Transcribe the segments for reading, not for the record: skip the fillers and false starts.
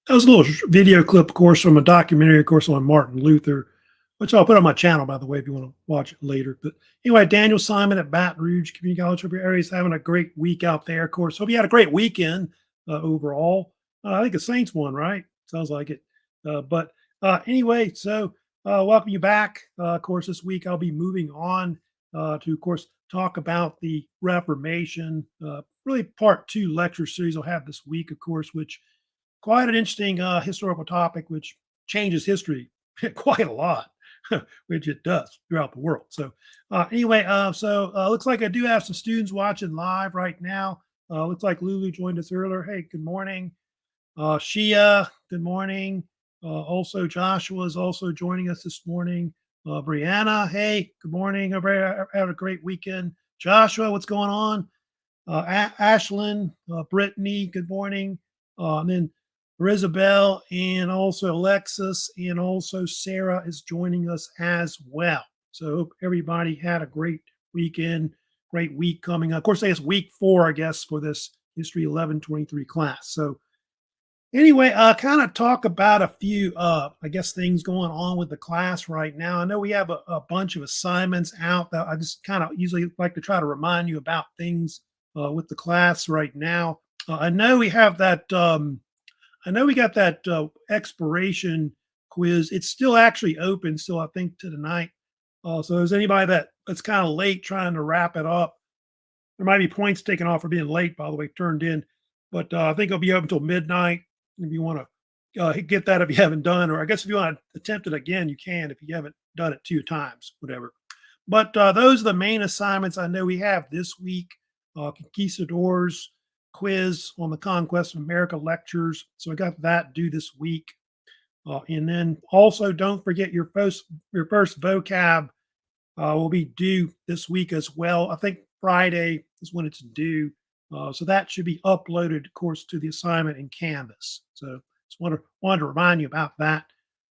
That was a little video clip, of course, from a documentary, of course, on Martin Luther, which I'll put on my channel, by the way, if you want to watch it later. But anyway, Daniel Simon at Baton Rouge Community College, hope your area's having a great week out there. Of course, hope you had a great weekend overall. I think the Saints won, right? Sounds like it. But anyway, so welcome you back. Of course, this week I'll be moving on to, of course, talk about the Reformation. Really, part two lecture series I'll have this week, of course, which quite an interesting historical topic, which changes history quite a lot, which it does throughout the world. So looks like I do have some students watching live right now. Looks like Lulu joined us earlier. Hey, good morning. Shia, good morning. Also, Joshua is also joining us this morning. Brianna, hey, good morning. Everybody have a great weekend. Joshua, what's going on? Ashlyn, Brittany, good morning. And then Isabel and also Alexis and also Sarah is joining us as well. So hope everybody had a great weekend, great week coming up. Of course, it's week 4, I guess, for this History 1123 class. So anyway, kind of talk about a few, I guess, things going on with the class right now. I know we have a bunch of assignments out that I just kind of usually like to try to remind you about things with the class right now. I know we have that. I know we got that expiration quiz. It's still actually open, still I think to tonight. So is anybody that's kind of late trying to wrap it up? There might be points taken off for being late, by the way, turned in. But I think it'll be open until midnight. If you want to get that, if you haven't done, or I guess if you want to attempt it again, you can if you haven't done it 2 times, whatever. But those are the main assignments I know we have this week. Conquistadors quiz on the Conquest of America lectures. So I got that due this week. And then also don't forget your first vocab will be due this week as well. I think Friday is when it's due. So that should be uploaded, of course, to the assignment in Canvas. So just wanted to remind you about that,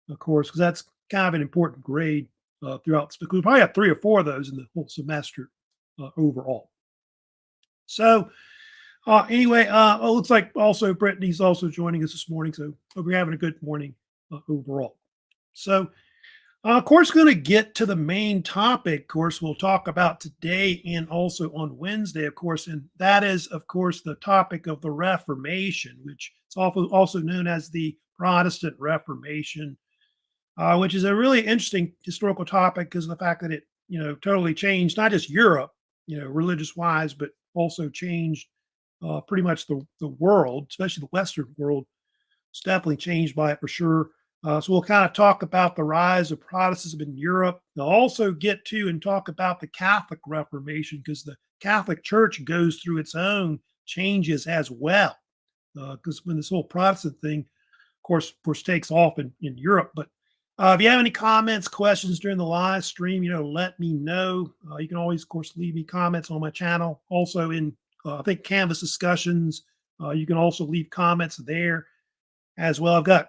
of course, because that's kind of an important grade throughout. Because we probably have 3 or 4 of those in the whole semester overall. So anyway, it looks like also Brittany's also joining us this morning. So hope you're having a good morning overall. So of course, going to get to the main topic, of course, we'll talk about today and also on Wednesday, of course, and that is, of course, the topic of the Reformation, which is also known as the Protestant Reformation, which is a really interesting historical topic because of the fact that it, totally changed not just Europe, religious-wise, but also changed pretty much the world, especially the Western world. It's definitely changed by it for sure. So we'll kind of talk about the rise of Protestantism in Europe. They'll also get to and talk about the Catholic Reformation because the Catholic Church goes through its own changes as well. Because when this whole Protestant thing, of course takes off in Europe. But if you have any comments, questions during the live stream, let me know. You can always, of course, leave me comments on my channel. Also in, I think, Canvas discussions, you can also leave comments there as well. I've got,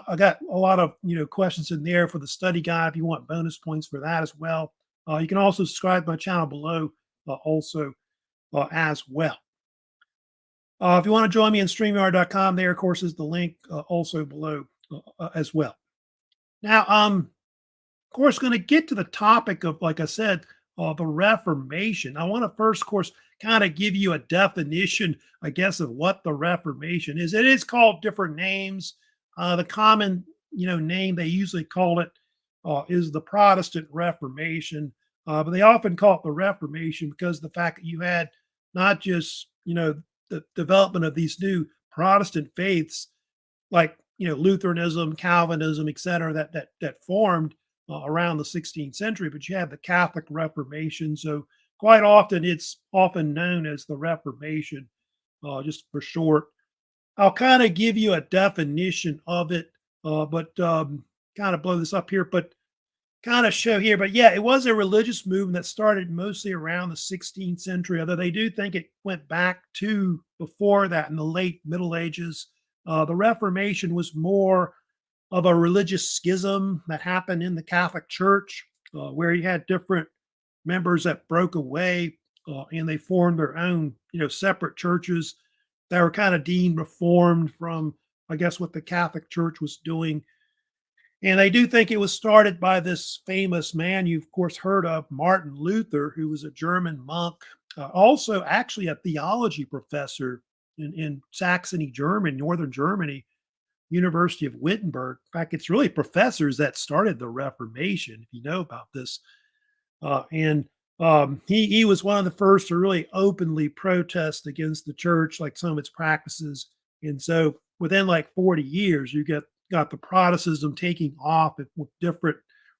I got a lot of, questions in there for the study guide if you want bonus points for that as well. You can also subscribe to my channel below also as well. If you want to join me in StreamYard.com, there, of course, is the link also below as well. Now, of course, going to get to the topic of, like I said, the Reformation. I want to first, of course, kind of give you a definition, I guess, of what the Reformation is. It is called different names. The common, name they usually call it is the Protestant Reformation, but they often call it the Reformation because of the fact that you had not just, the development of these new Protestant faiths, like Lutheranism, Calvinism, etc., that formed around the 16th century, but you have the Catholic Reformation. So quite often it's often known as the Reformation, just for short. I'll kind of give you a definition of it, but kind of blow this up here, but kind of show here. But yeah, it was a religious movement that started mostly around the 16th century, although they do think it went back to before that in the late Middle Ages. The Reformation was more of a religious schism that happened in the Catholic Church, where you had different members that broke away and they formed their own, separate churches that were kind of deemed reformed from I guess, what the Catholic Church was doing. And they do think it was started by this famous man you've, of course, heard of, Martin Luther, who was a German monk, also actually a theology professor in Saxony, Germany, northern Germany, University of Wittenberg. In fact, it's really professors that started the Reformation, if you know about this. And he was one of the first to really openly protest against the church, like some of its practices. And so within like 40 years, you got the Protestantism taking off with different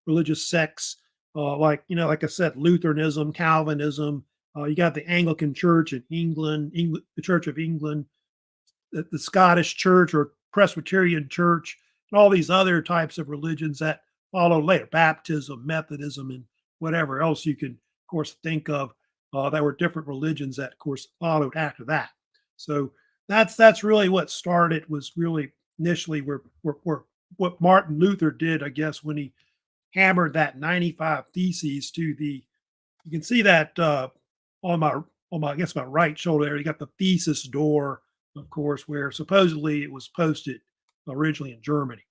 religious sects, like I said, Lutheranism, Calvinism. You got the Anglican Church in England, the Church of England, the Scottish Church or Presbyterian Church, and all these other types of religions that followed later, Baptism, Methodism, and whatever else you can, of course, think of that were different religions that, of course, followed after that. So that's really what started, was really initially where what Martin Luther did, I guess, when he hammered that 95 Theses to the, you can see that on my I guess my right shoulder there. You got the thesis door, of course, where supposedly it was posted originally in Germany.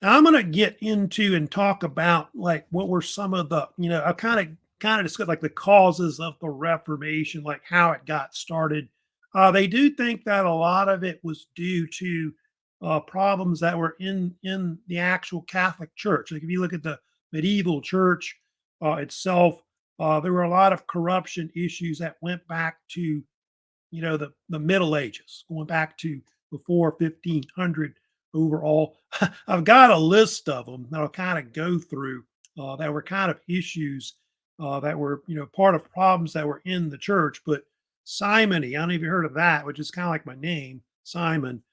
Now I'm going to get into and talk about like what were some of the, I kind of discuss like the causes of the Reformation, like how it got started. They do think that a lot of it was due to problems that were in the actual Catholic Church. Like if you look at the medieval church itself, there were a lot of corruption issues that went back to the Middle Ages, going back to before 1500 overall. I've got a list of them that I'll kind of go through that were kind of issues that were part of problems that were in the church. But simony, I don't know if you heard of that, which is kind of like my name, Simon,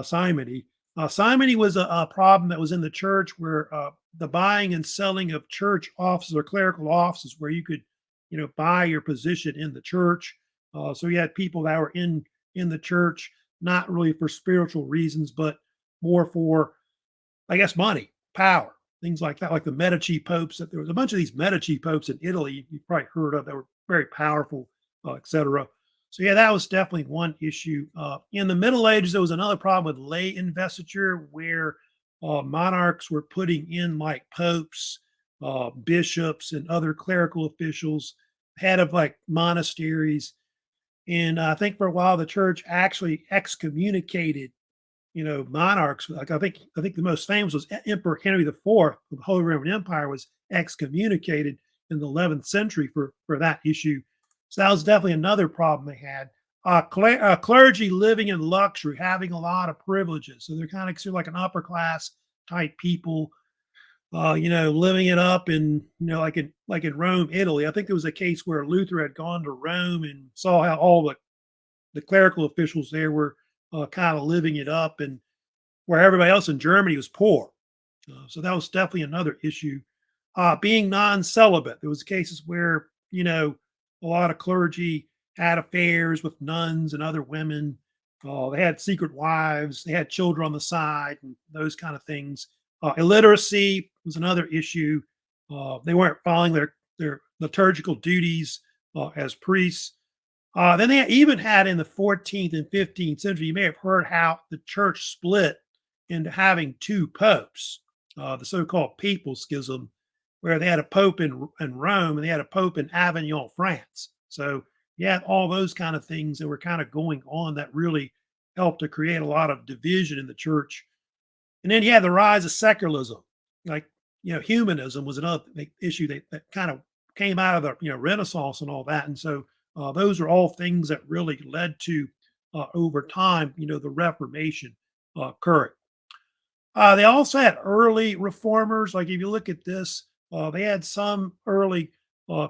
simony. Simony was a problem that was in the church where the buying and selling of church offices or clerical offices, where you could buy your position in the church. So you had people that were in the church, not really for spiritual reasons, but more for, I guess, money, power, things like that, like the Medici popes. That there was a bunch of these Medici popes in Italy you've probably heard of that were very powerful, etc. So yeah, that was definitely one issue. In the Middle Ages, there was another problem with lay investiture, where monarchs were putting in like popes, bishops, and other clerical officials, head of like monasteries. And I think for a while the church actually excommunicated, monarchs. Like I think the most famous was Emperor Henry IV of the Holy Roman Empire was excommunicated in the 11th century for that issue. So that was definitely another problem they had. Clergy living in luxury, having a lot of privileges. So they're kind of considered like an upper class type people, living it up in, like in Rome, Italy. I think there was a case where Luther had gone to Rome and saw how all the clerical officials there were kind of living it up, and where everybody else in Germany was poor. So that was definitely another issue. Being non-celibate, there was cases where a lot of clergy had affairs with nuns and other women. They had secret wives. They had children on the side, and those kind of things. Illiteracy was another issue. They weren't following their liturgical duties as priests. Then they even had in the 14th and 15th century, you may have heard how the church split into having two popes, the so-called papal schism, where they had a pope in Rome and they had a pope in Avignon, France. So you had all those kind of things that were kind of going on that really helped to create a lot of division in the church. And then you had the rise of secularism, like humanism was another big issue that kind of came out of the Renaissance and all that. And so those are all things that really led to over time, the Reformation occurring. They also had early reformers. Like if you look at this, they had some early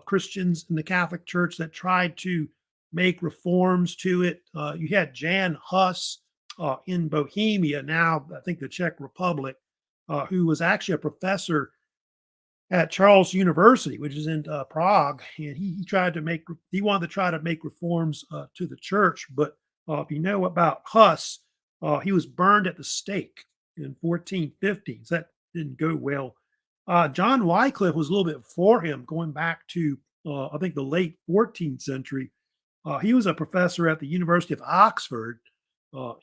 Christians in the Catholic Church that tried to make reforms to it. You had Jan Hus in Bohemia, now I think the Czech Republic, who was actually a professor at Charles University, which is in Prague, and he wanted to try to make reforms to the church. But if you know about Huss, he was burned at the stake in 1415. So that didn't go well. John Wycliffe was a little bit before him, going back to I think the late 14th century. He was a professor at the University of Oxford,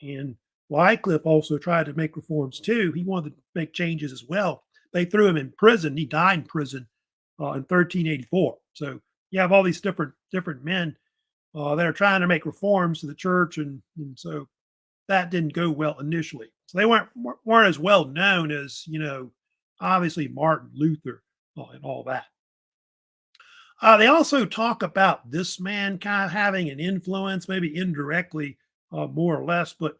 and Wycliffe also tried to make reforms too. He wanted to make changes as well. They threw him in prison. He died in prison in 1384. So you have all these different men that are trying to make reforms to the church, and so that didn't go well initially. So they weren't as well known as obviously Martin Luther and all that. They also talk about this man kind of having an influence, maybe indirectly, more or less. But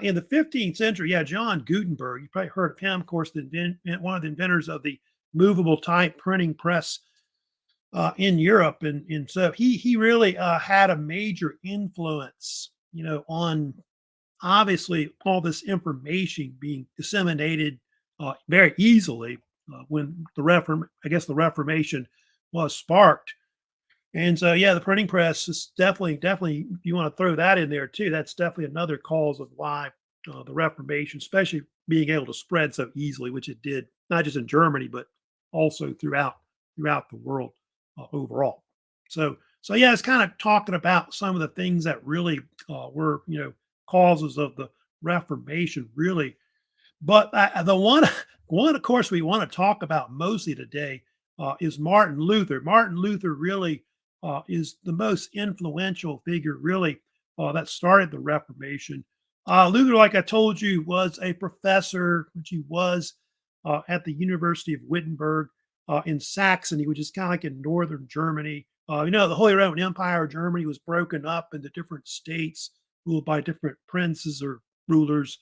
in the 15th century, yeah, John Gutenberg, you probably heard of him, of course, one of the inventors of the movable type printing press in Europe, and so he really had a major influence, on obviously all this information being disseminated very easily when the Reformation was sparked. And so, yeah, the printing press is definitely, if you want to throw that in there too, that's definitely another cause of why the Reformation, especially being able to spread so easily, which it did, not just in Germany, but also throughout the world overall. So yeah, it's kind of talking about some of the things that really were, causes of the Reformation, really. But the one, of course, we want to talk about mostly today is Martin Luther. Martin Luther really is the most influential figure, really, that started the Reformation. Luther, like I told you, was a professor, which he was at the University of Wittenberg in Saxony, which is kind of like in northern Germany. The Holy Roman Empire of Germany was broken up into different states ruled by different princes or rulers.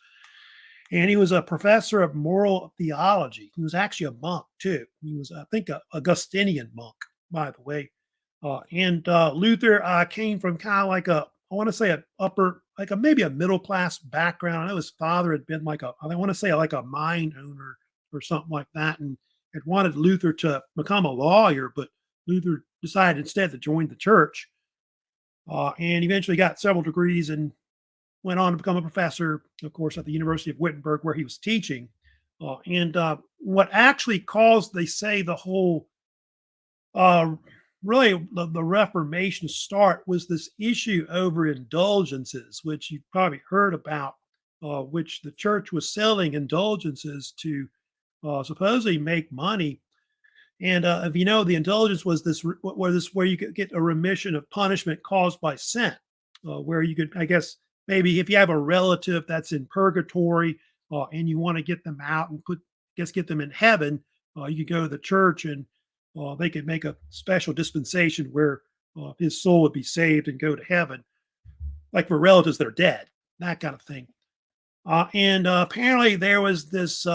And he was a professor of moral theology. He was actually a monk too. He was, I think, a Augustinian monk, by the way. And Luther came from kind of like I want to say a upper, like maybe a middle class background. I know his father had been I want to say like a mine owner or something like that, and had wanted Luther to become a lawyer, but Luther decided instead to join the church, and eventually got several degrees and went on to become a professor, of course, at the University of Wittenberg, where he was teaching. And what actually caused, they say, the whole uh, really the Reformation start was this issue over indulgences, which you've probably heard about, which the church was selling indulgences to supposedly make money. And if you know, the indulgence was where you could get a remission of punishment caused by sin, where you could, I guess, maybe if you have a relative that's in purgatory and you want to get them out and get them in heaven, you could go to the church and they could make a special dispensation where his soul would be saved and go to heaven, like for relatives that are dead, that kind of thing. And apparently there was this.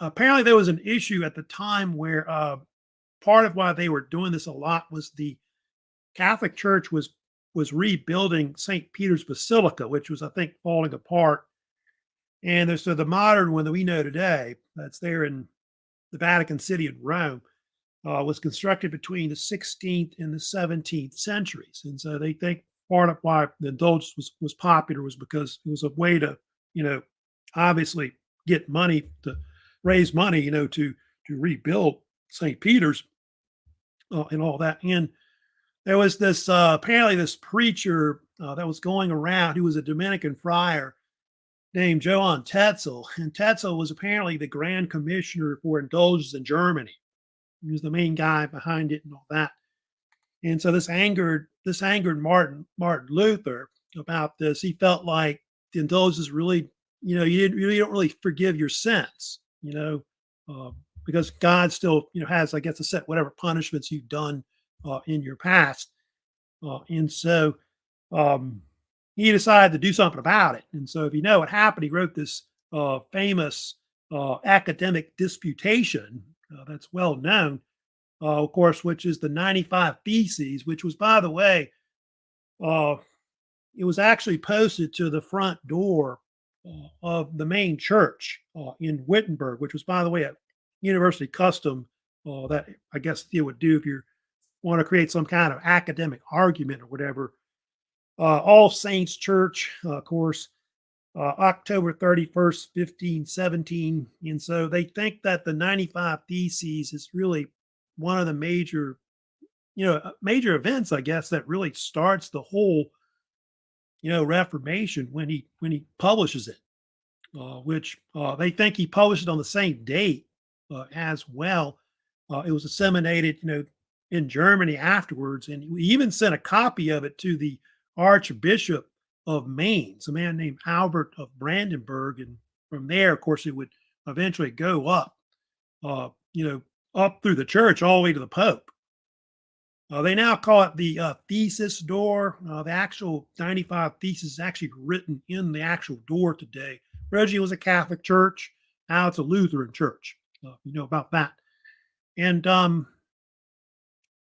Apparently there was an issue at the time where part of why they were doing this a lot was the Catholic Church was rebuilding St. Peter's Basilica, which was, I think, falling apart. And so the modern one that we know today, that's there in the Vatican City in Rome, was constructed between the 16th and the 17th centuries. And so they think part of why the indulgence was popular was because it was a way to, obviously get money to raise money, to rebuild St. Peter's and all that. And there was this apparently this preacher that was going around who was a Dominican friar named Johann Tetzel, and Tetzel was apparently the Grand Commissioner for Indulgence in Germany. He was the main guy behind it and all that. And so this angered Martin Luther about this. He felt like the indulgence really, you don't really forgive your sins, uh, because God still, has, I guess, a set whatever punishments you've done in your past. And so um, he decided to do something about it. And so, if you know what happened, he wrote this famous academic disputation that's well known, of course, which is the 95 Theses, which was, by the way, uh, it was actually posted to the front door of the main church in Wittenberg, which was, by the way, a university custom that I guess you would do if you want to create some kind of academic argument or whatever. All Saints Church, of course, October 31st, 1517. And so they think that the 95 Theses is really one of the major events, I guess, that really starts the whole Reformation when he publishes it, which they think he published it on the same date as well. It was disseminated, in Germany afterwards, and he even sent a copy of it to the Archbishop of Mainz, a man named Albert of Brandenburg, and from there, of course, it would eventually go up, uh, you know, up through the church all the way to the Pope. They now call it the thesis door. The actual 95 thesis is actually written in the actual door today. Originally, it was a Catholic church. Now it's a Lutheran church. You know about that. And of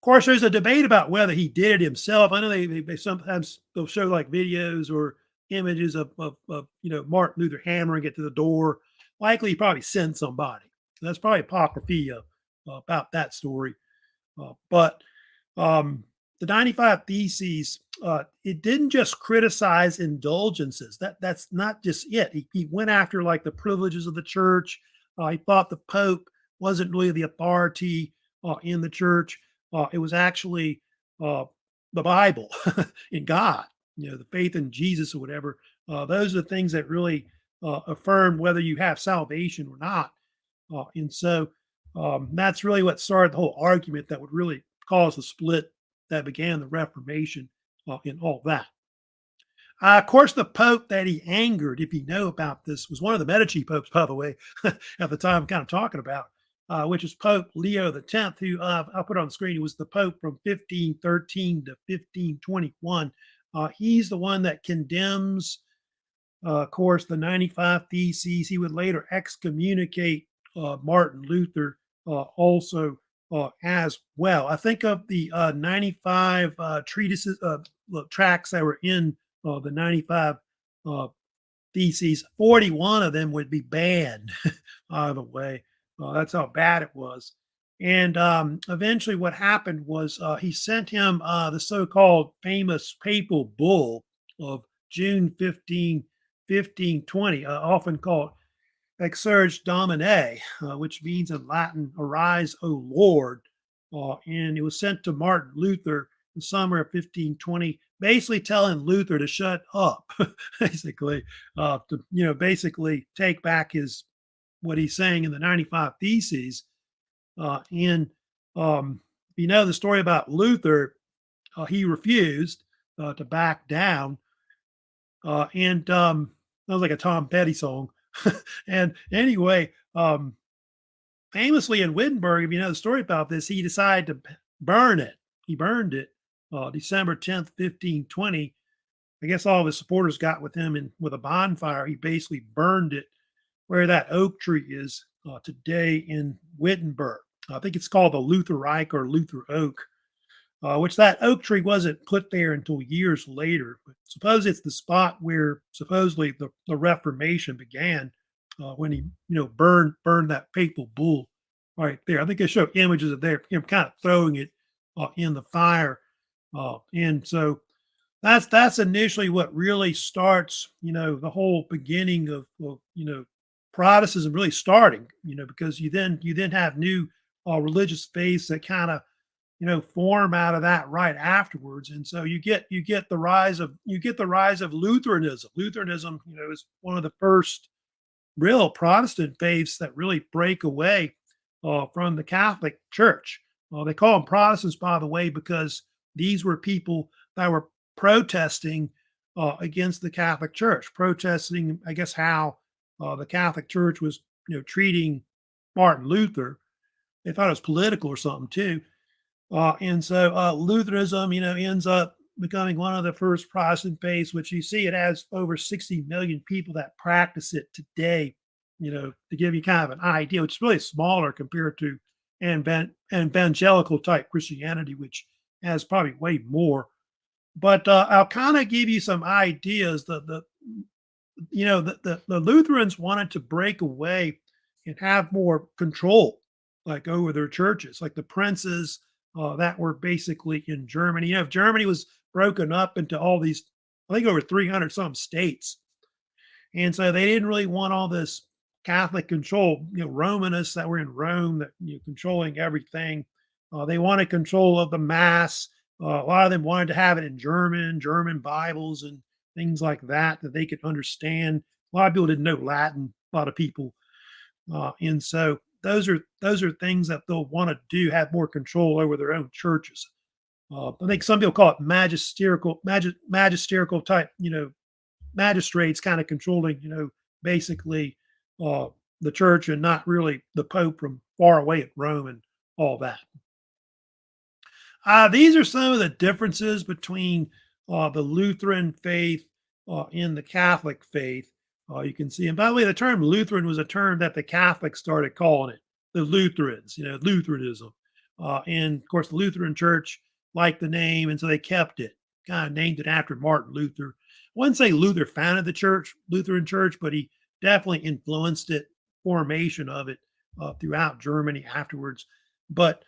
course, there's a debate about whether he did it himself. I know they sometimes they'll show like videos or images of Martin Luther hammering it to the door. Likely, he probably sent somebody. That's probably apocrypha about that story. But the 95 Theses, it didn't just criticize indulgences. That's not just it. He went after like the privileges of the church. He thought the Pope wasn't really the authority in the church. It was actually the Bible in God, the faith in Jesus or whatever. Those are the things that really affirm whether you have salvation or not. And so that's really what started the whole argument that would really cause the split that began the Reformation and all that. Of course, the Pope that he angered, if you know about this, was one of the Medici popes, by the way, at the time I'm kind of talking about, which is Pope Leo X, who I'll put on the screen. He was the Pope from 1513 to 1521. He's the one that condemns, of course, the 95 Theses. He would later excommunicate Martin Luther also as well. I think of the 95 treatises, tracts that were in the 95 uh, Theses, 41 of them would be banned, by the way. That's how bad it was. And eventually, what happened was he sent him the so called famous papal bull of June 1520, often called Exsurge Domine, which means in Latin, arise, O Lord. And it was sent to Martin Luther in the summer of 1520, basically telling Luther to shut up, basically, basically take back what he's saying in the 95 Theses. And the story about Luther, he refused to back down. And Sounds like a Tom Petty song. And anyway, famously in Wittenberg, if you know the story about this, he decided to burn it. He burned it December 10th, 1520. I guess all of his supporters got with him and with a bonfire. He basically burned it where that oak tree is today in Wittenberg. I think it's called the Luther Reich or Luther Oak, which that oak tree wasn't put there until years later. But suppose it's the spot where supposedly the Reformation began when he, burned that papal bull right there. I think they show images of there, him kind of throwing it in the fire. And so that's initially what really starts, the whole beginning of Protestantism really starting, because you then have new religious faiths that kind of form out of that right afterwards. And so you get the rise of Lutheranism. Lutheranism, is one of the first real Protestant faiths that really break away from the Catholic Church. They call them Protestants, by the way, because these were people that were protesting against the Catholic Church, protesting, I guess, how the Catholic Church was, treating Martin Luther. They thought it was political or something too. And so Lutheranism, ends up becoming one of the first Protestant faiths, which you see it has over 60 million people that practice it today, to give you kind of an idea, which is really smaller compared to evangelical type Christianity, which has probably way more. But I'll kind of give you some ideas. The Lutherans wanted to break away and have more control, like over their churches, like the princes that were basically in Germany. If Germany was broken up into all these, I think over 300 some states, and so they didn't really want all this Catholic control. Romanists that were in Rome that controlling everything. They wanted control of the mass. A lot of them wanted to have it in German Bibles, and things like that they could understand. A lot of people didn't know Latin, a lot of people. And so those are things that they'll want to do, have more control over their own churches. I think some people call it magisterical type, magistrates kind of controlling, basically uh, the church and not really the Pope from far away at Rome and all that. These are some of the differences between the Lutheran faith and the Catholic faith. You can see, and by the way, the term Lutheran was a term that the Catholics started calling it, the Lutherans, Lutheranism. And of course, the Lutheran Church liked the name, and so they kept it, kind of named it after Martin Luther. I wouldn't say Luther founded the church, Lutheran Church, but he definitely influenced it, formation of it throughout Germany afterwards. But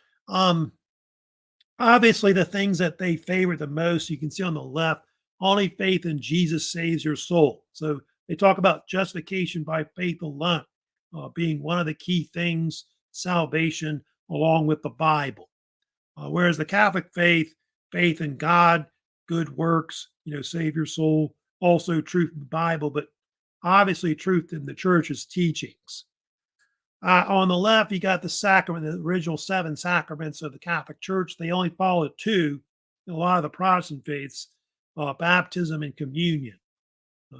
obviously, the things that they favor the most, you can see on the left, only faith in Jesus saves your soul. So they talk about justification by faith alone being one of the key things, salvation, along with the Bible. Whereas the Catholic faith, faith in God, good works, save your soul, also truth in the Bible, but obviously truth in the church's teachings. On the left, you got the sacrament, the original 7 sacraments of the Catholic Church. They only followed 2 in a lot of the Protestant faiths, baptism and communion.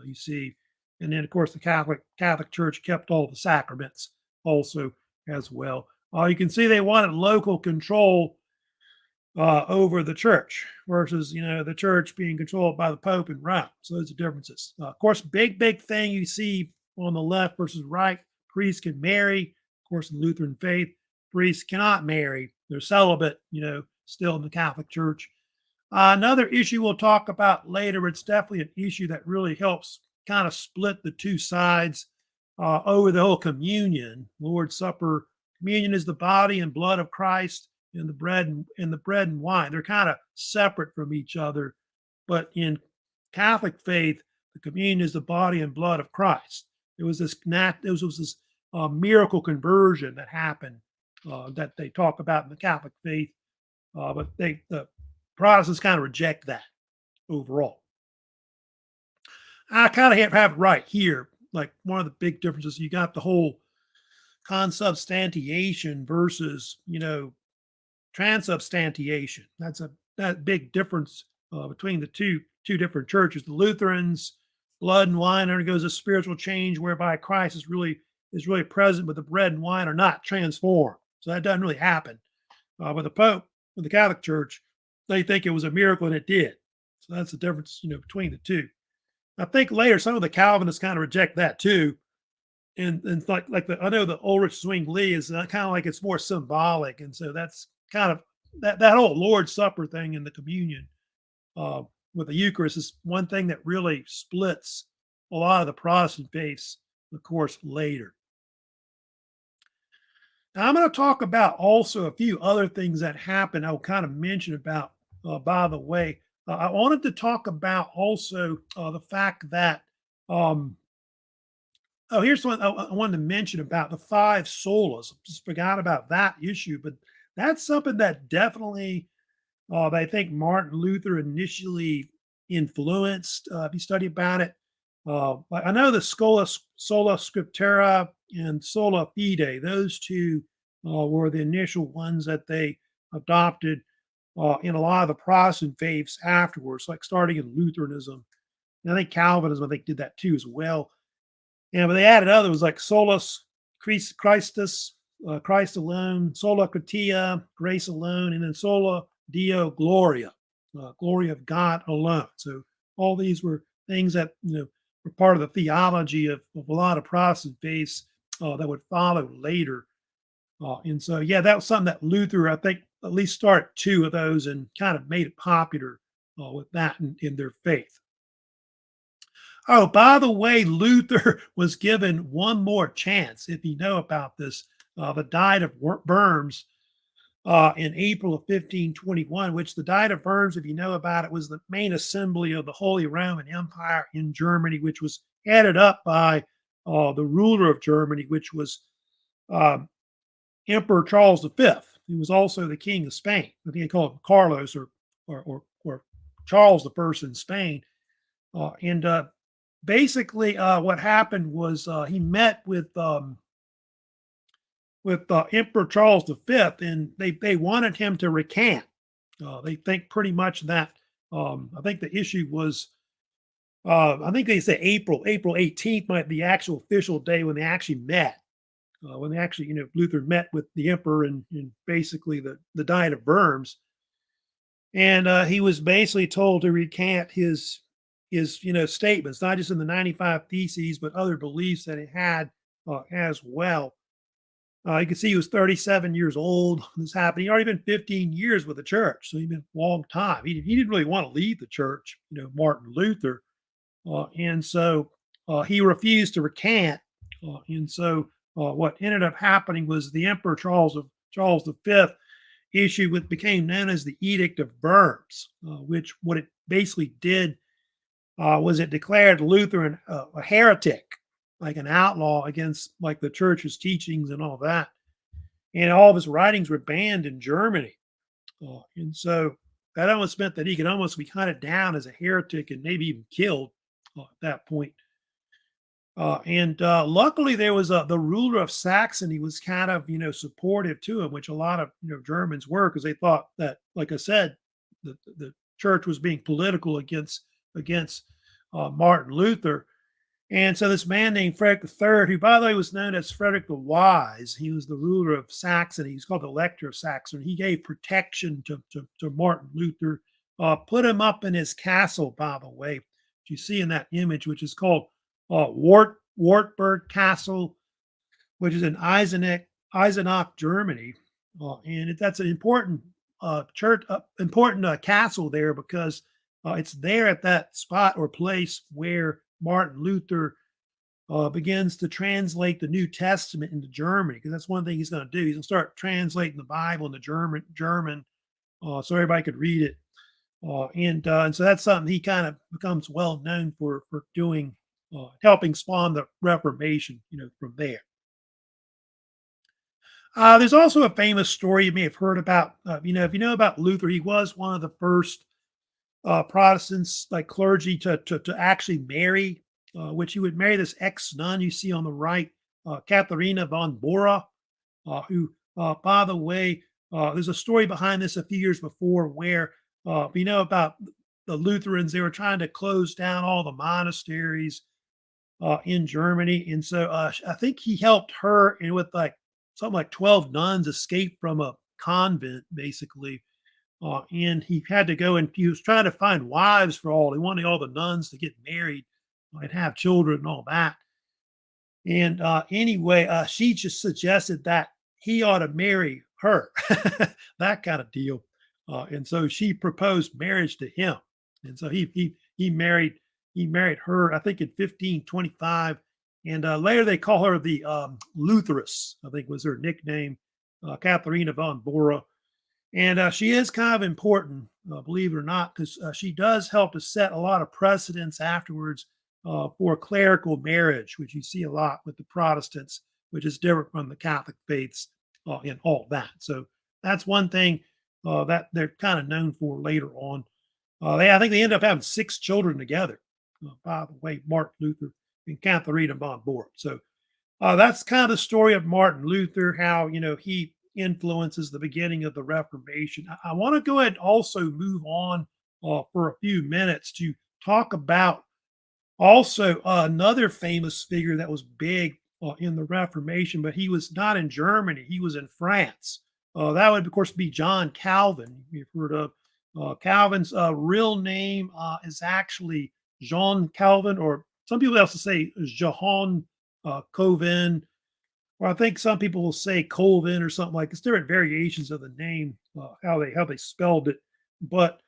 You see, and then of course the Catholic Church kept all the sacraments also as well. You can see they wanted local control over the church versus the church being controlled by the Pope and Rome. So those are differences. Of course, big thing you see on the left versus right. Priests can marry. Of course, in Lutheran faith, priests cannot marry. They're celibate, still in the Catholic Church. Another issue we'll talk about later, it's definitely an issue that really helps kind of split the two sides over the whole communion, Lord's Supper. Communion is the body and blood of Christ, and the bread and wine. They're kind of separate from each other. But in Catholic faith, the communion is the body and blood of Christ. It was this miracle conversion that happened that they talk about in the Catholic faith, but the Protestants kind of reject that overall. I kind of have it right here. Like one of the big differences, you got the whole consubstantiation versus, transubstantiation. That's that big difference between the two different churches. The Lutherans, blood and wine undergoes a spiritual change whereby Christ is really present, but the bread and wine are not transformed. So that doesn't really happen. But the Pope, with the Catholic Church, they think it was a miracle, and it did. So that's the difference, between the two. I think later some of the Calvinists kind of reject that too, and I know the Ulrich Zwingli is kind of like it's more symbolic, and so that's kind of that whole Lord's Supper thing and the communion with the Eucharist is one thing that really splits a lot of the Protestant faiths, of course, later. Now, I'm going to talk about also a few other things that happened. I'll kind of mention about, by the way. I wanted to talk about also the fact that, here's one I wanted to mention about the 5 solas. Just forgot about that issue, but that's something that definitely, I think Martin Luther initially influenced. If you study about it, I know the sola scriptura and sola fide, those two were the initial ones that they adopted in a lot of the Protestant faiths afterwards, like starting in Lutheranism. And I think Calvinism, I think, did that too as well. And but they added others like solus Christus, Christ alone, sola gratia, grace alone, and then sola Deo gloria, glory of God alone. So all these were things that were part of the theology of a lot of Protestant faiths that would follow later. And so, yeah, that was something that Luther, I think, at least started 2 of those and kind of made it popular with that in their faith. Oh, by the way, Luther was given one more chance, if you know about this. The Diet of Worms in April of 1521, which the Diet of Worms, if you know about it, was the main assembly of the Holy Roman Empire in Germany, which was headed up by the ruler of Germany, which was Emperor Charles V. He was also the king of Spain. I think they call him Carlos or Charles I in Spain. And basically, what happened was he met with Emperor Charles V, and they wanted him to recant. They think pretty much that I think the issue was I think they say April 18th might be the actual official day when they actually met. When they actually, Luther met with the emperor in basically the Diet of Worms, and he was basically told to recant his statements, not just in the 95 Theses, but other beliefs that he had as well. You can see he was 37 years old when this happened. He'd already been 15 years with the church, so he'd been a long time. He didn't really want to leave the church, Martin Luther, and so he refused to recant. And so what ended up happening was the Emperor Charles V issued what became known as the Edict of Worms, which what it basically did was it declared Luther a heretic, like an outlaw against like the church's teachings and all that. And all of his writings were banned in Germany. And so that almost meant that he could almost be hunted down as a heretic and maybe even killed at that point. And luckily, there was the ruler of Saxony was kind of supportive to him, which a lot of Germans were because they thought that, like I said, the church was being political against Martin Luther. And so this man named Frederick III, who by the way was known as Frederick the Wise, he was the ruler of Saxony. He's called the Elector of Saxony. He gave protection to Martin Luther, put him up in his castle, by the way, which you see in that image, which is called Wartburg Castle, which is in Eisenach, Germany. And that's an important important castle there because it's there at that spot or place where Martin Luther begins to translate the New Testament into German because that's one thing he's going to do. He's going to start translating the Bible into German, so everybody could read it. And so that's something he kind of becomes well known for doing, helping spawn the Reformation, from there. There's also a famous story you may have heard about. If you know about Luther, he was one of the first Protestants, like clergy, to actually marry, which he would marry this ex-nun you see on the right, Katharina von Bora, who, by the way, there's a story behind this a few years before where, about the Lutherans, they were trying to close down all the monasteries in Germany. And so I think he helped her and with like something like 12 nuns escape from a convent, basically. And he had to go and he was trying to find wives for all. He wanted all the nuns to get married and have children and all that. And anyway, she just suggested that he ought to marry her, that kind of deal. And so she proposed marriage to him, and so he married her. I think in 1525, and later they call her the Lutheress. I think was her nickname, Katharina von Bora. And she is kind of important, believe it or not, because she does help to set a lot of precedents afterwards for clerical marriage, which you see a lot with the Protestants, which is different from the Catholic faiths and all that. So that's one thing that they're kind of known for later on. I think they end up having 6 children together. By the way, Martin Luther and Katharina von Bora. So that's kind of the story of Martin Luther, how he influences the beginning of the Reformation. I want to go ahead and also move on for a few minutes to talk about also another famous figure that was big in the Reformation, but he was not in Germany, he was in France. That would, of course, be John Calvin. You've heard of Calvin's real name is actually Jean Calvin, or some people also say Johann Calvin, or I think some people will say Colvin or something like this. Different variations of the name, how they spelled it. But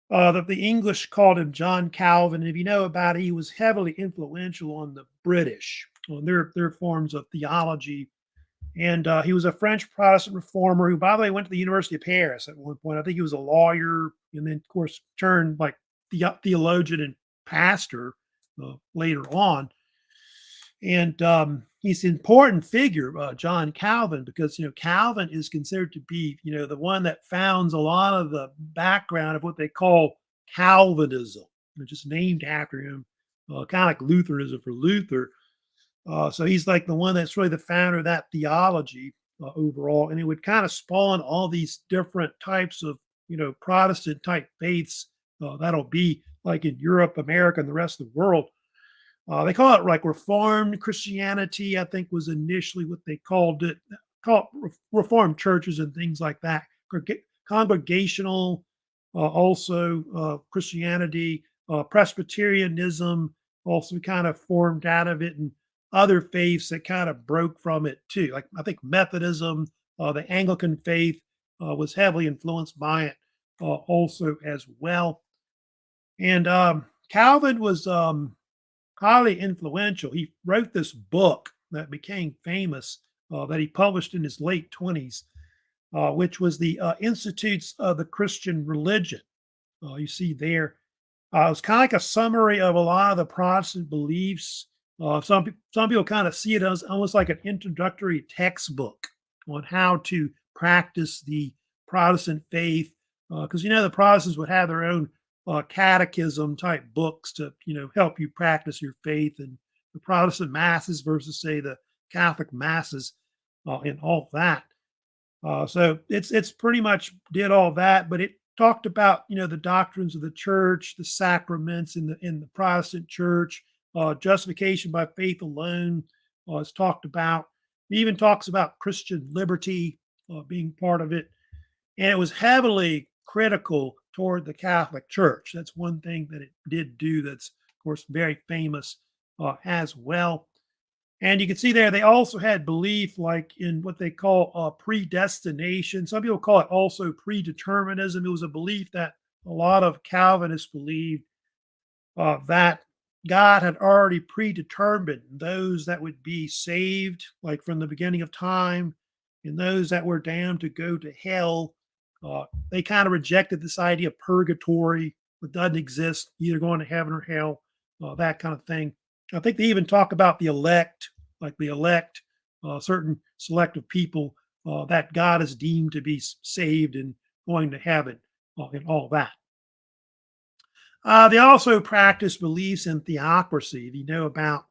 the English called him John Calvin. And if you know about it, he was heavily influential on the British, on their forms of theology. And he was a French Protestant reformer who, by the way, went to the University of Paris at one point. I think he was a lawyer and then, of course, turned like theologian and pastor later on. And he's an important figure, John Calvin, because Calvin is considered to be the one that founds a lot of the background of what they call Calvinism. just named after him, kind of like Lutheranism for Luther. So he's like the one that's really the founder of that theology overall, and it would kind of spawn all these different types of Protestant type faiths that'll be like in Europe, America, and the rest of the world. They call it like Reformed Christianity, I think was initially what they called it. Call it Reformed churches and things like that. Congregational, also Christianity, Presbyterianism also kind of formed out of it, and other faiths that kind of broke from it too. Like I think Methodism, the Anglican faith was heavily influenced by it also as well. And Calvin was highly influential. He wrote this book that became famous that he published in his late 20s, which was the Institutes of the Christian Religion. You see there. It was kind of like a summary of a lot of the Protestant beliefs. Some people kind of see it as almost like an introductory textbook on how to practice the Protestant faith, because the Protestants would have their own catechism type books to help you practice your faith, and the Protestant masses versus say the Catholic masses and all that. So it's pretty much did all that, but it talked about the doctrines of the church, the sacraments in the Protestant church, justification by faith alone is talked about. It even talks about Christian liberty being part of it, and it was heavily critical toward the Catholic Church. That's one thing that it did do. That's of course very famous as well. And you can see there, they also had belief like in what they call predestination. Some people call it also predeterminism. It was a belief that a lot of Calvinists believed that God had already predetermined those that would be saved, like from the beginning of time, and those that were damned to go to hell. They kind of rejected this idea of purgatory, that doesn't exist, either going to heaven or hell, that kind of thing. I think they even talk about the elect, like the elect, certain selective people that God is deemed to be saved and going to heaven and all that. They also practice beliefs in theocracy. If you know about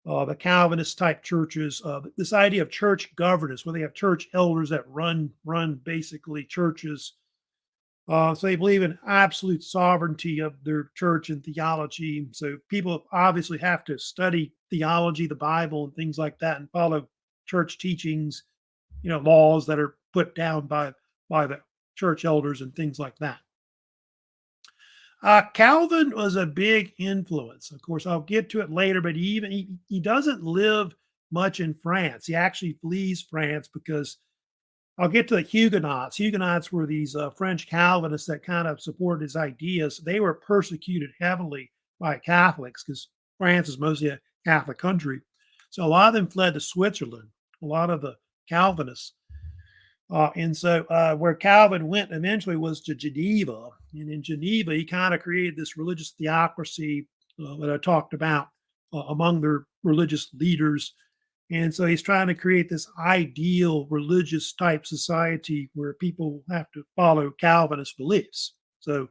the Calvinist type churches, this idea of church governance, where they have church elders that run basically churches. So they believe in absolute sovereignty of their church and theology. So people obviously have to study theology, the Bible, and things like that, and follow church teachings, laws that are put down by the church elders and things like that. Calvin was a big influence. Of course, I'll get to it later, but he doesn't live much in France. He actually flees France because I'll get to the Huguenots. Huguenots were these French Calvinists that kind of supported his ideas. They were persecuted heavily by Catholics because France is mostly a Catholic country. So a lot of them fled to Switzerland, a lot of the Calvinists. And so where Calvin went eventually was to Geneva. And in Geneva, he kind of created this religious theocracy that I talked about among their religious leaders. And so he's trying to create this ideal religious type society where people have to follow Calvinist beliefs. So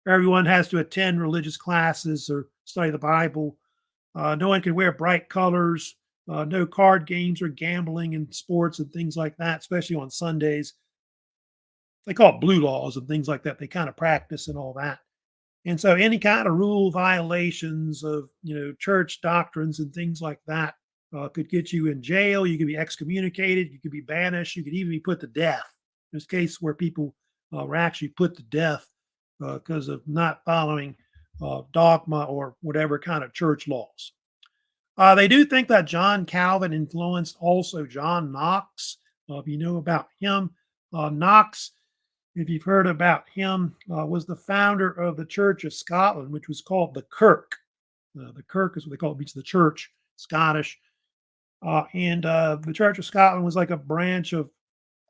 everyone has to attend religious classes or study the Bible. No one can wear bright colors. No card games or gambling and sports and things like that, especially on Sundays. They call it blue laws and things like that. They kind of practice and all that. And so any kind of rule violations of, church doctrines and things like that could get you in jail. You could be excommunicated. You could be banished. You could even be put to death. There's cases where people were actually put to death because of not following dogma or whatever kind of church laws. They do think that John Calvin influenced also John Knox. If you know about him, Knox, if you've heard about him, was the founder of the Church of Scotland, which was called the Kirk. The Kirk is what they call it, means the church, Scottish. And the Church of Scotland was like a branch of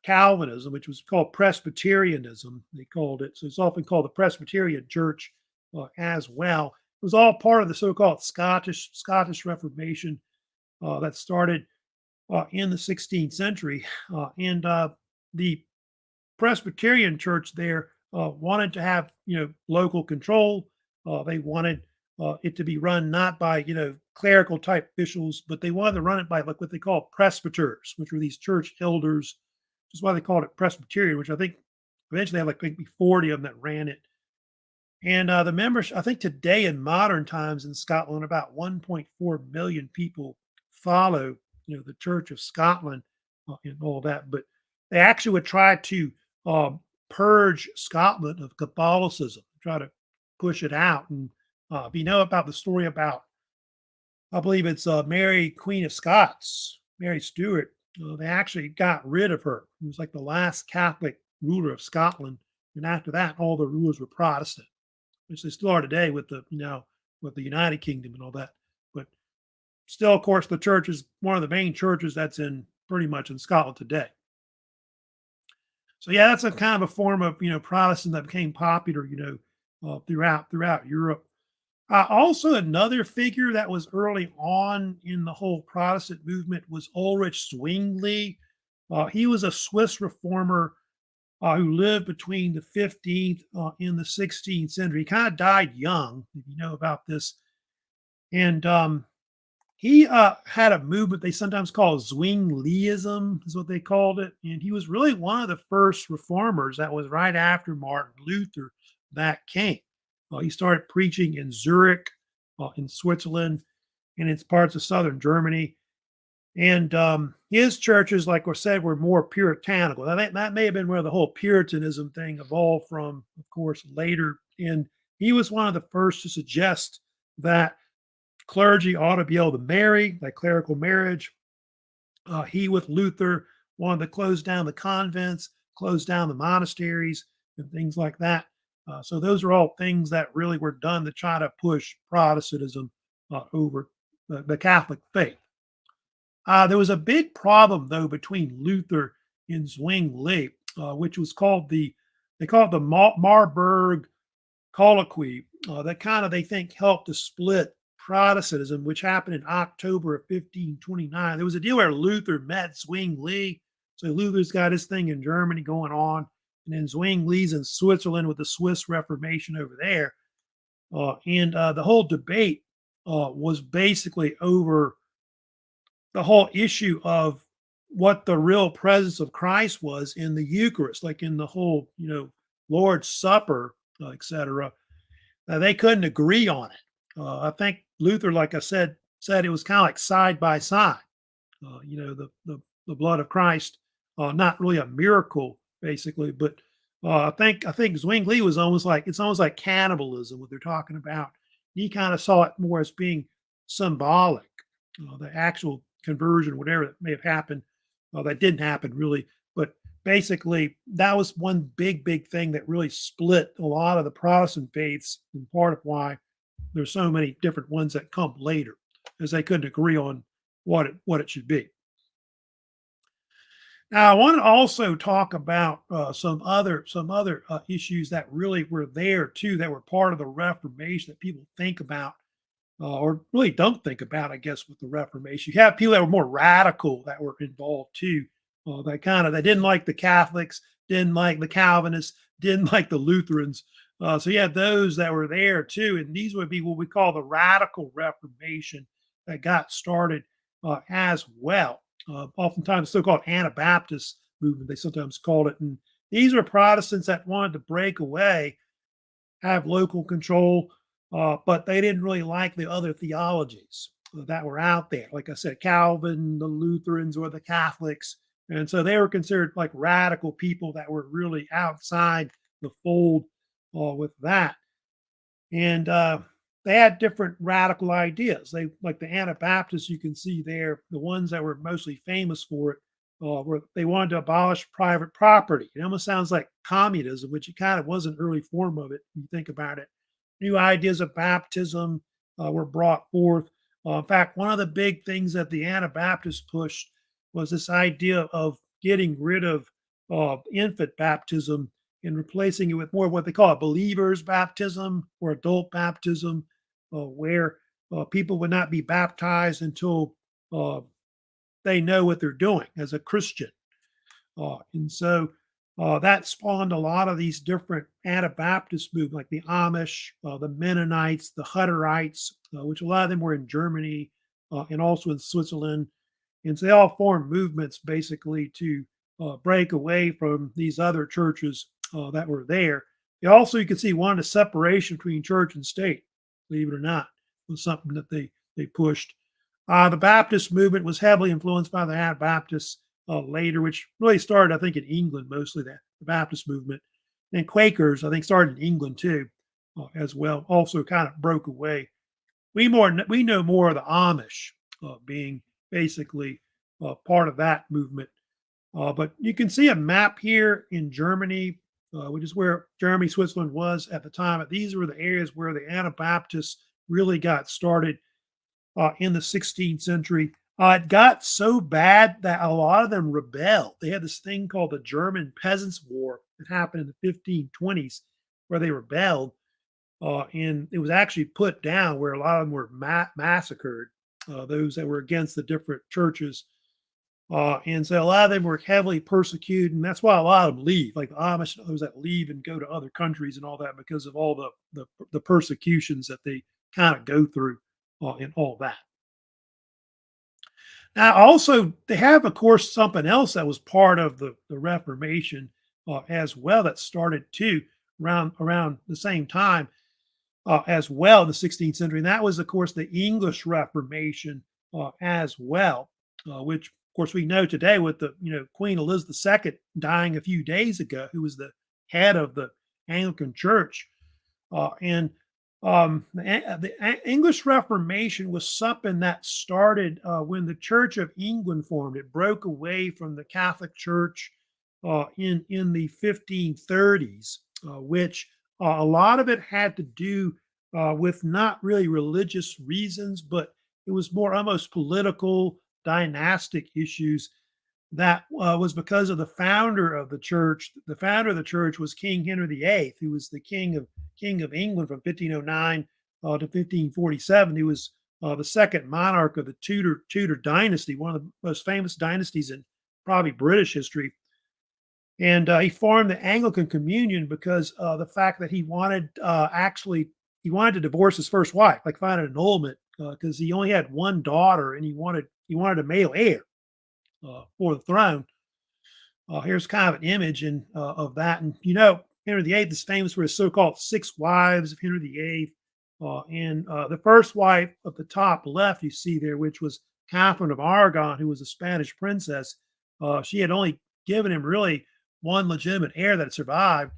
Calvinism, which was called Presbyterianism, they called it. So it's often called the Presbyterian Church as well. It was all part of the so-called Scottish Reformation that started in the 16th century. And the Presbyterian Church there wanted to have local control. They wanted it to be run not by clerical type officials, but they wanted to run it by like what they call presbyters, which were these church elders. Which is why they called it Presbyterian, which I think eventually had like maybe 40 of them that ran it. And the members, I think today in modern times in Scotland, about 1.4 million people follow, the Church of Scotland and all that. But they actually would try to um, purge Scotland of Catholicism, try to push it out. And if you know about the story about, I believe it's Mary, Queen of Scots, Mary Stuart, they actually got rid of her. It was like the last Catholic ruler of Scotland. And after that, all the rulers were Protestant, which they still are today with the United Kingdom and all that. But still, of course, the church is one of the main churches that's in pretty much in Scotland today. So yeah, that's a kind of a form of Protestant that became popular throughout Europe. Also, another figure that was early on in the whole Protestant movement was Ulrich Zwingli. He was a Swiss reformer who lived between the 15th and the 16th century. He kind of died young, if you know about this. And he had a movement they sometimes call Zwingliism, is what they called it. And he was really one of the first reformers that was right after Martin Luther that came. He started preaching in Zurich, in Switzerland, and in parts of southern Germany. And his churches, like I said, were more puritanical. That may have been where the whole Puritanism thing evolved from, of course, later. And he was one of the first to suggest that clergy ought to be able to marry, like clerical marriage. He, with Luther, wanted to close down the convents, close down the monasteries, and things like that. So those are all things that really were done to try to push Protestantism over the Catholic faith. There was a big problem though between Luther and Zwingli, which was called they call it the Marburg Colloquy. That kind of they think helped to split Protestantism, which happened in October of 1529. There was a deal where Luther met Zwingli. So Luther's got his thing in Germany going on, and then Zwingli's in Switzerland with the Swiss Reformation over there. And the whole debate was basically over the whole issue of what the real presence of Christ was in the Eucharist, like in the whole, Lord's Supper, etc. They couldn't agree on it. I think Luther, like I said it was kind of like side by side. The blood of Christ, not really a miracle, basically, but I think Zwingli was almost like it's almost like cannibalism what they're talking about. He kind of saw it more as being symbolic, the actual conversion, whatever that may have happened, that didn't happen really, but basically that was one big thing that really split a lot of the Protestant faiths, and part of why there's so many different ones that come later, because they couldn't agree on what it should be. Now, I want to also talk about some other issues that really were there too, that were part of the Reformation that people think about or really don't think about, I guess, with the Reformation. You have people that were more radical that were involved too. They didn't like the Catholics, didn't like the Calvinists, didn't like the Lutherans. So you had those that were there too, and these would be what we call the radical Reformation that got started as well. Oftentimes, so-called Anabaptist movement, they sometimes called it. And these were Protestants that wanted to break away, have local control, but they didn't really like the other theologies that were out there. Like I said, Calvin, the Lutherans, or the Catholics. And so they were considered like radical people that were really outside the fold with that. And they had different radical ideas. They like the Anabaptists, you can see there, the ones that were mostly famous for it, were they wanted to abolish private property. It almost sounds like communism, which it kind of was an early form of it, when you think about it. New ideas of baptism were brought forth. In fact, one of the big things that the Anabaptists pushed was this idea of getting rid of infant baptism and replacing it with more of what they call a believer's baptism or adult baptism, where people would not be baptized until they know what they're doing as a Christian. And so That spawned a lot of these different Anabaptist movements, like the Amish, the Mennonites, the Hutterites, which a lot of them were in Germany and also in Switzerland. And so they all formed movements basically to break away from these other churches that were there. They also, you can see, wanted a separation between church and state, believe it or not, was something that they pushed. The Baptist movement was heavily influenced by the Anabaptists later, which really started, I think, in England mostly, the Baptist movement. And Quakers, I think, started in England too, as well. Also, kind of broke away. We know more of the Amish being basically part of that movement. But you can see a map here in Germany, which is where Germany, Switzerland was at the time. These were the areas where the Anabaptists really got started in the 16th century. It got so bad that a lot of them rebelled. They had this thing called the German Peasants' War that happened in the 1520s, where they rebelled, and it was actually put down where a lot of them were massacred, those that were against the different churches. And so a lot of them were heavily persecuted, and that's why a lot of them leave, like the Amish and those that leave and go to other countries and all that because of all the persecutions that they kind of go through and all that. Now, also, they have, of course, something else that was part of the Reformation as well that started too around the same time as well in the 16th century. And that was, of course, the English Reformation as well, which, of course, we know today with the Queen Elizabeth II dying a few days ago, who was the head of the Anglican Church. And the English Reformation was something that started when the Church of England formed. It broke away from the Catholic Church in the 1530s, which a lot of it had to do with not really religious reasons, but it was more almost political, dynastic issues that was because of the founder of the church. The founder of the church was King Henry VIII, who was the king of England from 1509 to 1547. He was the second monarch of the Tudor dynasty, one of the most famous dynasties in probably British history. And he formed the Anglican Communion because the fact that he wanted to divorce his first wife, like find an annulment, because he only had one daughter and he wanted a male heir for the throne. Here's kind of an image of that. And Henry VIII is famous for his so-called six wives of Henry VIII. And the first wife at the top left, you see there, which was Catherine of Aragon, who was a Spanish princess. She had only given him really one legitimate heir that survived,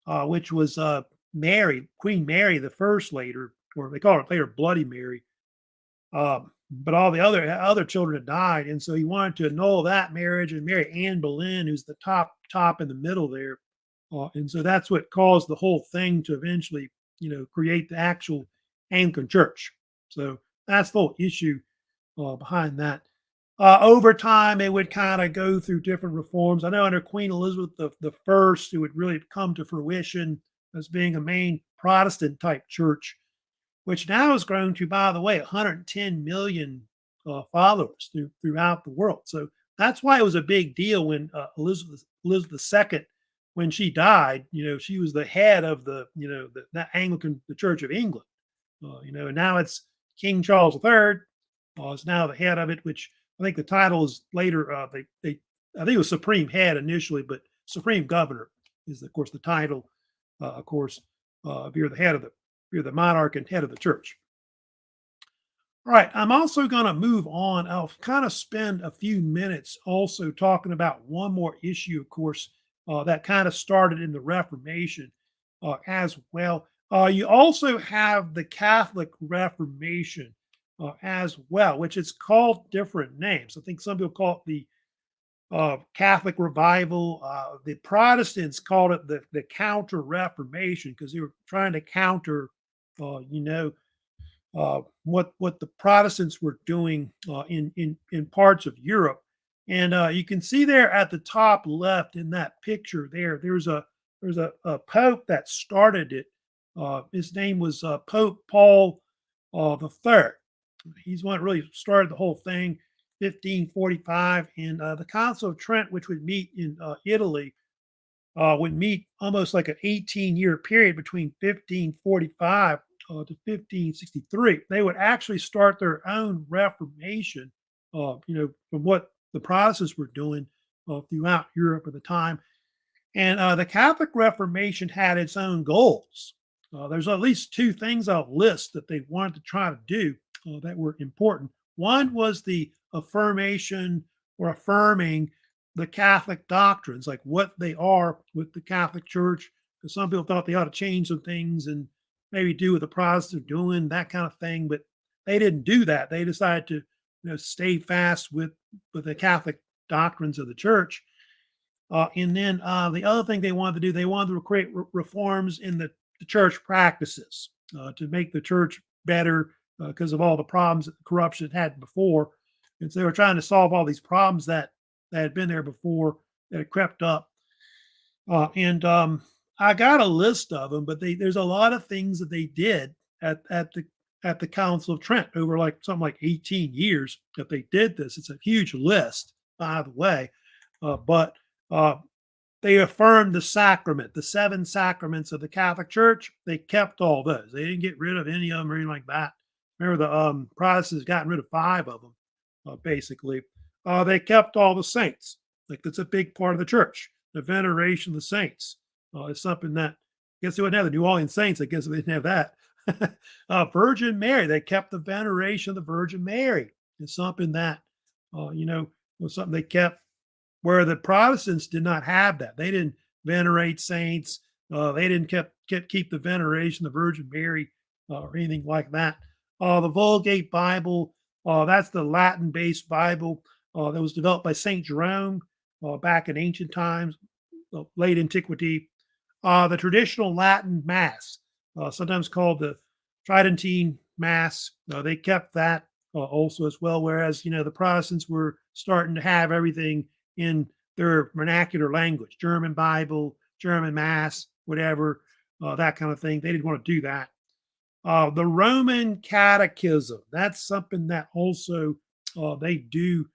which was Queen Mary the First later, or they call it later Bloody Mary. But all the other children had died, and so he wanted to annul that marriage and marry Anne Boleyn, who's the top in the middle there, and so that's what caused the whole thing to eventually, create the actual Anglican Church. So that's the whole issue behind that. Over time, it would kind of go through different reforms. I know under Queen Elizabeth the First, it would really come to fruition as being a main Protestant type church, which now has grown to, by the way, 110 million followers throughout the world. So that's why it was a big deal when Elizabeth II, when she died, she was the head of the Anglican, the Church of England, and now it's King Charles III is now the head of it, which I think the title is later. I think it was Supreme Head initially, but Supreme Governor is, of course, the title. Of course, if you're the monarch and head of the church. All right, I'm also going to move on. I'll kind of spend a few minutes also talking about one more issue, of course, that kind of started in the Reformation as well. You also have the Catholic Reformation as well, which is called different names. I think some people call it the Catholic Revival. The Protestants called it the Counter Reformation because they were trying to counter, what the Protestants were doing in parts of Europe. And you can see there at the top left in that picture there's a pope that started it. His name was Pope Paul the Third. He's one that really started the whole thing, 1545, and the Council of Trent, which would meet in Italy. would meet almost like an 18-year period between 1545 to 1563. They would actually start their own Reformation, from what the Protestants were doing throughout Europe at the time. And the Catholic Reformation had its own goals. There's at least two things I'll list that they wanted to try to do that were important. One was the affirmation or affirming the Catholic doctrines, like what they are with the Catholic Church. Because some people thought they ought to change some things and maybe do what the Protestants are doing, that kind of thing. But they didn't do that. They decided to, stay fast with the Catholic doctrines of the Church. And then the other thing they wanted to do, they wanted to create reforms in the church practices to make the church better because of all the problems that corruption it had before. And so they were trying to solve all these problems that had been there before that had crept up. And I got a list of them, but there's a lot of things that they did at the Council of Trent over like something like 18 years that they did this. It's a huge list, by the way. But they affirmed the sacrament, the seven sacraments of the Catholic Church. They kept all those. They didn't get rid of any of them or anything like that. Remember, the Protestants gotten rid of five of them, basically. They kept all the saints. Like, that's a big part of the church. The veneration of the saints is something that, I guess they wouldn't have the New Orleans saints. I guess they didn't have that. Virgin Mary, they kept the veneration of the Virgin Mary. It's something that, was something they kept, where the Protestants did not have that. They didn't venerate saints. They didn't keep the veneration of the Virgin Mary or anything like that. The Vulgate Bible, that's the Latin-based Bible that was developed by St. Jerome back in ancient times, late antiquity. The traditional Latin Mass, sometimes called the Tridentine Mass, they kept that also as well, whereas, the Protestants were starting to have everything in their vernacular language, German Bible, German Mass, whatever, that kind of thing. They didn't want to do that. The Roman Catechism, that's something that also they do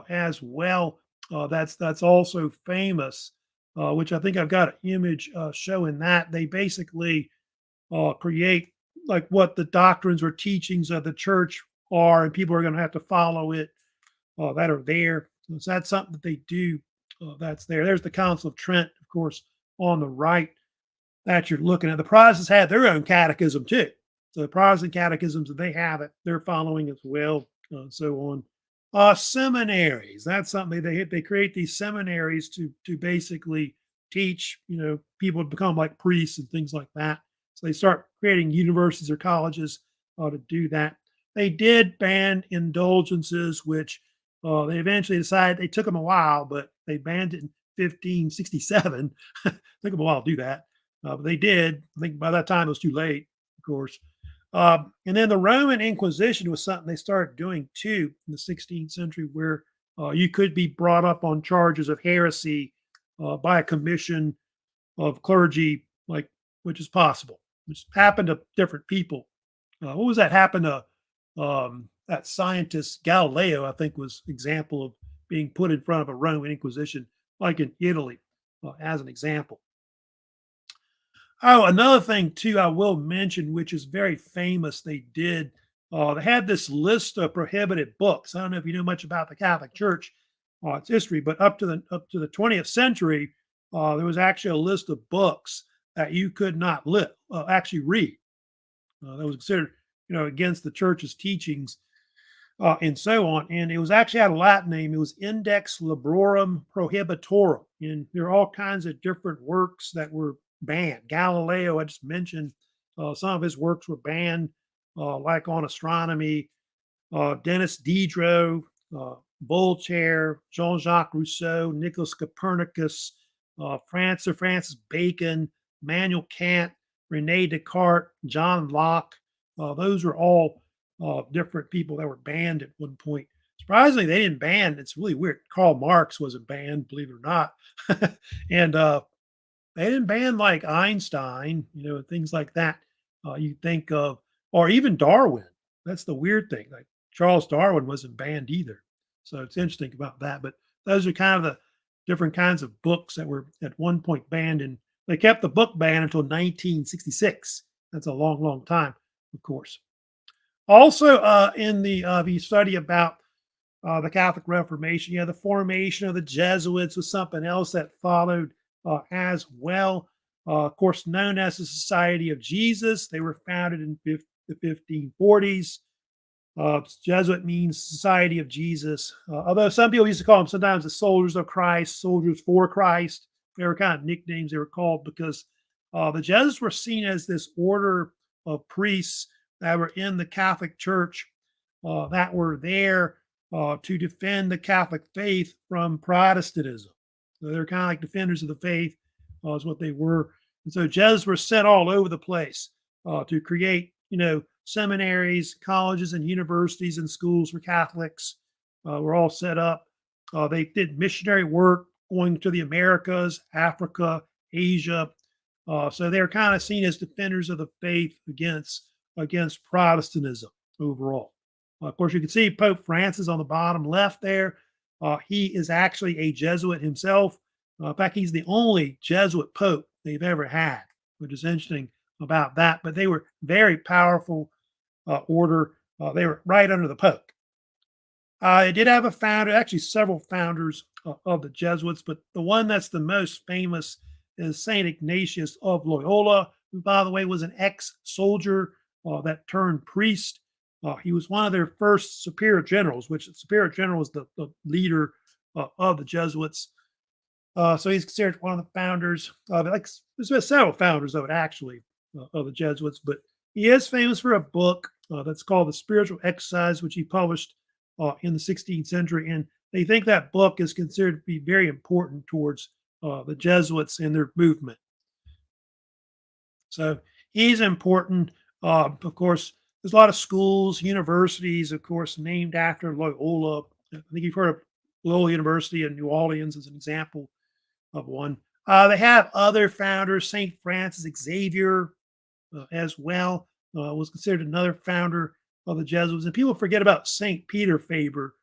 as well. That's also famous, which I think I've got an image showing that. They basically create like what the doctrines or teachings of the church are, and people are going to have to follow it that are there. So that's something that they do that's there. There's the Council of Trent, of course, on the right that you're looking at. The Protestants had their own catechism too. So the Protestant catechisms that they have it, they're following as well, and so on. Seminaries, that's something they create these seminaries to basically teach, people to become like priests and things like that. So they start creating universities or colleges to do that. They did ban indulgences, which they eventually decided, they took them a while, but they banned it in 1567. Took them a while to do that, but they did. I think by that time it was too late, of course. And then the Roman Inquisition was something they started doing too in the 16th century, where you could be brought up on charges of heresy by a commission of clergy, which is possible, which happened to different people. What was that happened to that scientist Galileo? I think was example of being put in front of a Roman Inquisition, like in Italy, as an example. Oh, another thing too, I will mention, which is very famous. They had this list of prohibited books. I don't know if you know much about the Catholic Church, its history, but up to the 20th century, there was actually a list of books that you could not actually read. That was considered, against the church's teachings, and so on. And it was actually had a Latin name. It was Index Librorum Prohibitorum. And there are all kinds of different works that were banned. Galileo, I just mentioned, some of his works were banned, like on astronomy. Denis Diderot, Voltaire, Jean-Jacques Rousseau, Nicholas Copernicus, Francis Bacon, Immanuel Kant, Rene Descartes, John Locke. Those were all different people that were banned at one point. Surprisingly, they didn't ban. It's really weird. Karl Marx wasn't banned, believe it or not, and they didn't ban like Einstein, things like that. You think of, or even Darwin. That's the weird thing. Like Charles Darwin wasn't banned either. So it's interesting about that. But those are kind of different kinds of books that were at one point banned, and they kept the book ban until 1966. That's a long, long time, of course. Also, in the study about the Catholic Reformation, the formation of the Jesuits was something else that followed as well. Of course, known as the Society of Jesus, they were founded in the 1540s. Jesuit means Society of Jesus, although some people used to call them sometimes the Soldiers of Christ, Soldiers for Christ. They were kind of nicknames they were called because the Jesuits were seen as this order of priests that were in the Catholic Church that were there to defend the Catholic faith from Protestantism. So they're kind of like defenders of the faith, is what they were. And so Jesuits were sent all over the place to create, seminaries, colleges, and universities and schools for Catholics. Were all set up. They did missionary work going to the Americas, Africa, Asia. So they're kind of seen as defenders of the faith against Protestantism overall. Of course, you can see Pope Francis on the bottom left there. He is actually a Jesuit himself. In fact, he's the only Jesuit pope they've ever had, which is interesting about that. But they were very powerful order. They were right under the Pope. It did have a founder, actually several founders of the Jesuits, but the one that's the most famous is Saint Ignatius of Loyola, who, by the way, was an ex-soldier that turned priest. He was one of their first superior generals, which the superior general was the leader of the Jesuits. So he's considered one of the founders. There's been several founders of it, actually, of the Jesuits, but he is famous for a book that's called The Spiritual Exercise, which he published in the 16th century. And they think that book is considered to be very important towards the Jesuits and their movement. So he's important. Of course, there's a lot of schools, universities, of course, named after Loyola. I think you've heard of Loyola University in New Orleans as an example of one. They have other founders. St. Francis Xavier as well was considered another founder of the Jesuits. And people forget about St. Peter Faber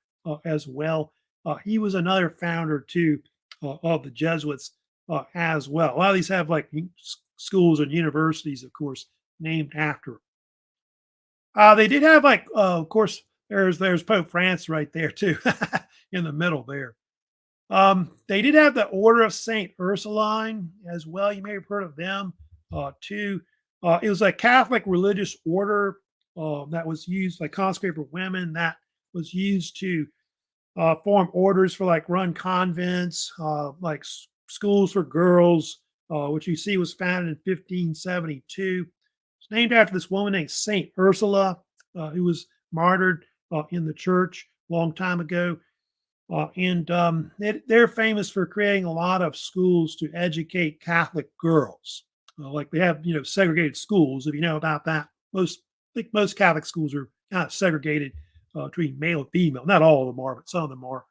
as well. He was another founder too of the Jesuits as well. A lot of these have like schools and universities, of course, named after him. They did have of course, there's Pope Francis right there too, in the middle there. They did have the Order of Saint Ursuline as well. You may have heard of them too. It was a Catholic religious order that was used, like consecrated for women, that was used to form orders for like run convents, like schools for girls, which you see was founded in 1572. It's named after this woman named Saint Ursula, who was martyred in the church a long time ago. They're famous for creating a lot of schools to educate Catholic girls. Like they have, segregated schools. If you know about that, I think most Catholic schools are kind of segregated between male and female. Not all of them are, but some of them are.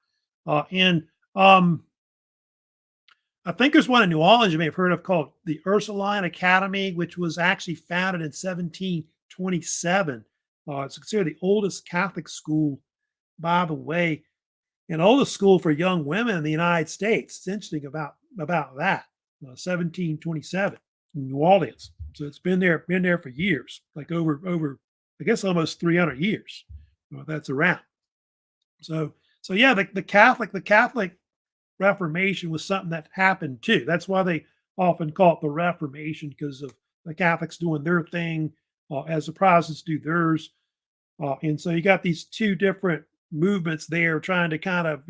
I think there's one in New Orleans you may have heard of called the Ursuline Academy, which was actually founded in 1727. It's considered the oldest Catholic school, by the way, and oldest school for young women in the United States. It's interesting about that. 1727 in New Orleans. So it's been there for years, like over I guess almost 300 years. That's around. So yeah, the Catholic Reformation was something that happened too. That's why they often call it the Reformation, because of the Catholics doing their thing as the Protestants do theirs. And so you got these two different movements there trying to kind of,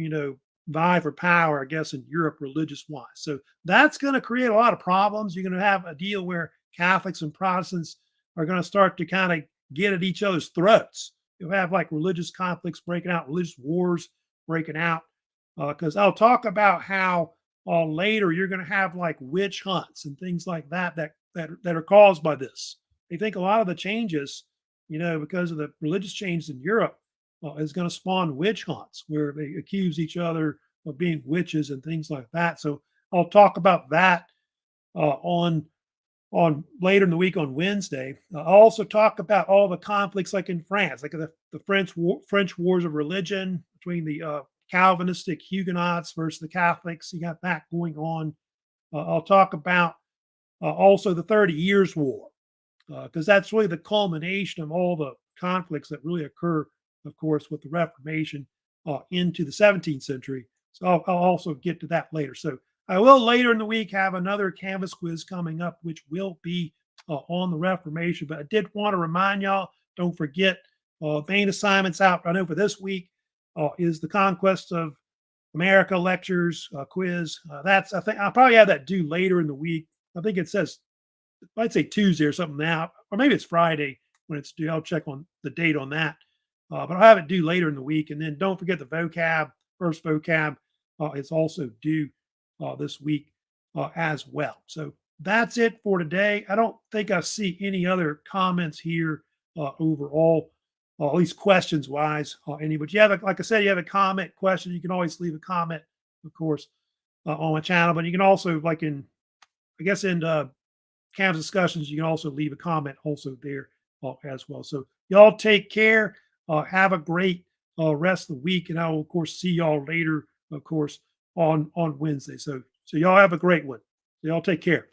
vie for power, I guess, in Europe religious wise. So that's going to create a lot of problems. You're going to have a deal where Catholics and Protestants are going to start to kind of get at each other's throats. You'll have like religious conflicts breaking out, religious wars breaking out. Because I'll talk about how later you're going to have like witch hunts and things like that are caused by this. They think a lot of the changes, because of the religious changes in Europe, is going to spawn witch hunts where they accuse each other of being witches and things like that. So I'll talk about that on later in the week on Wednesday. I'll also talk about all the conflicts like in France, like the French Wars of religion between the Calvinistic Huguenots versus the Catholics. You got that going on. I'll talk about also the 30 Years' War, because that's really the culmination of all the conflicts that really occur, of course, with the Reformation into the 17th century. So I'll also get to that later. So I will later in the week have another Canvas quiz coming up, which will be on the Reformation. But I did want to remind y'all, don't forget, main assignments out. I know for this week is the Conquest of America lectures quiz. I think I'll probably have that due later in the week. I think it says, I'd say Tuesday or something now, or maybe it's Friday when it's due. I'll check on the date on that. But I'll have it due later in the week. And then don't forget the vocab, first vocab is also due this week as well. So that's it for today. I don't think I see any other comments here overall, at least questions wise. Any, but you have, like I said, you have a comment, question, you can always leave a comment, of course, on my channel. But you can also, like in, I guess in Cam's discussions, you can also leave a comment also there as well. So y'all take care. Have a great rest of the week, and I will of course see y'all later, of course, on Wednesday. So y'all have a great one. Y'all take care.